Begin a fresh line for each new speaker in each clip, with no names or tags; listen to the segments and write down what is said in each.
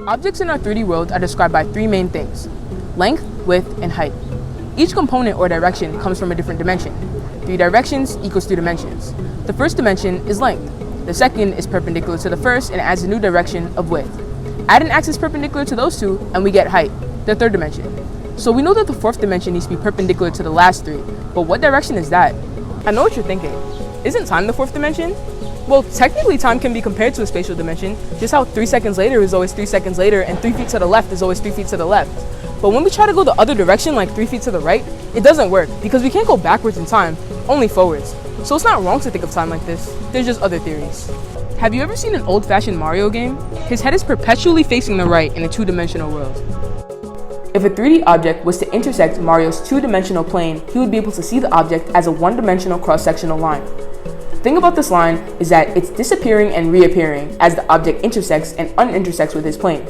Objects in our 3D world are described by three main things: length, width, and height. Each component or direction comes from a different dimension. 3 directions equals 3 dimensions. The first dimension is length. The second is perpendicular to the first and adds a new direction of width. Add an axis perpendicular to those two and we get height, the third dimension. So we know that the fourth dimension needs to be perpendicular to the last three, but what direction is that? I know what you're thinking. Isn't time the fourth dimension? Well, technically time can be compared to a spatial dimension, just how 3 seconds later is always 3 seconds later and 3 feet to the left is always 3 feet to the left. But when we try to go the other direction, like 3 feet to the right, it doesn't work because we can't go backwards in time, only forwards. So it's not wrong to think of time like this, there's just other theories. Have you ever seen an old-fashioned Mario game? His head is perpetually facing the right in a two-dimensional world. If a 3D object was to intersect Mario's two-dimensional plane, he would be able to see the object as a one-dimensional cross-sectional line. The thing about this line is that it's disappearing and reappearing as the object intersects and unintersects with his plane.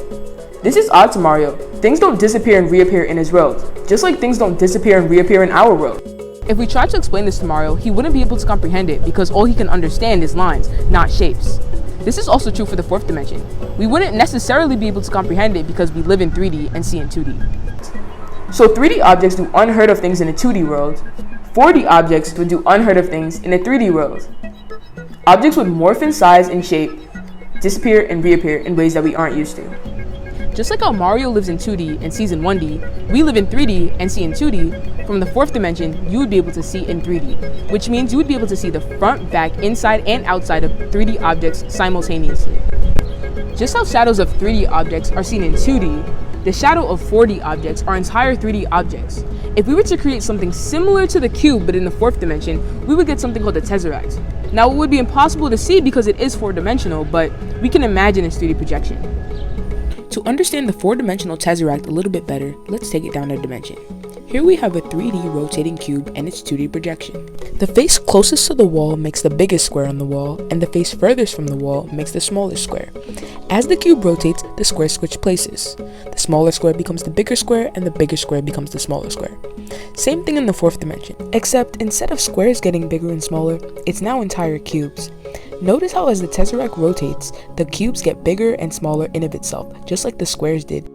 This is odd to Mario. Things don't disappear and reappear in his world, just like things don't disappear and reappear in our world. If we tried to explain this to Mario, he wouldn't be able to comprehend it because all he can understand is lines, not shapes. This is also true for the fourth dimension. We wouldn't necessarily be able to comprehend it because we live in 3D and see in 2D. So 3D objects do unheard of things in a 2D world. 4D objects would do unheard of things in a 3D world. Objects would morph in size and shape, disappear and reappear in ways that we aren't used to. Just like how Mario lives in 2D and sees in 1D, we live in 3D and see in 2D. From the fourth dimension, you would be able to see in 3D, which means you would be able to see the front, back, inside, and outside of 3D objects simultaneously. Just how shadows of 3D objects are seen in 2D, the shadow of 4D objects are entire 3D objects. If we were to create something similar to the cube but in the fourth dimension, we would get something called a tesseract. Now it would be impossible to see because it is 4-dimensional, but we can imagine its 3D projection. To understand the 4-dimensional tesseract a little bit better, let's take it down a dimension. Here we have a 3D rotating cube and its 2D projection. The face closest to the wall makes the biggest square on the wall, and the face furthest from the wall makes the smallest square. As the cube rotates, the squares switch places. The smaller square becomes the bigger square, and the bigger square becomes the smaller square. Same thing in the fourth dimension, except instead of squares getting bigger and smaller, it's now entire cubes. Notice how as the tesseract rotates, the cubes get bigger and smaller in of itself, just like the squares did.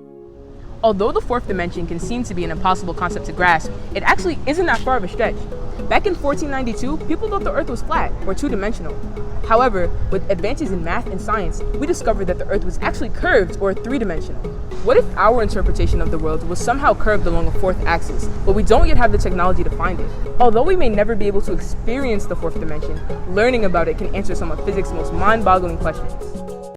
Although the fourth dimension can seem to be an impossible concept to grasp, it actually isn't that far of a stretch. Back in 1492, people thought the Earth was flat, or two-dimensional. However, with advances in math and science, we discovered that the Earth was actually curved, or three-dimensional. What if our interpretation of the world was somehow curved along a fourth axis, but we don't yet have the technology to find it? Although we may never be able to experience the fourth dimension, learning about it can answer some of physics' most mind-boggling questions.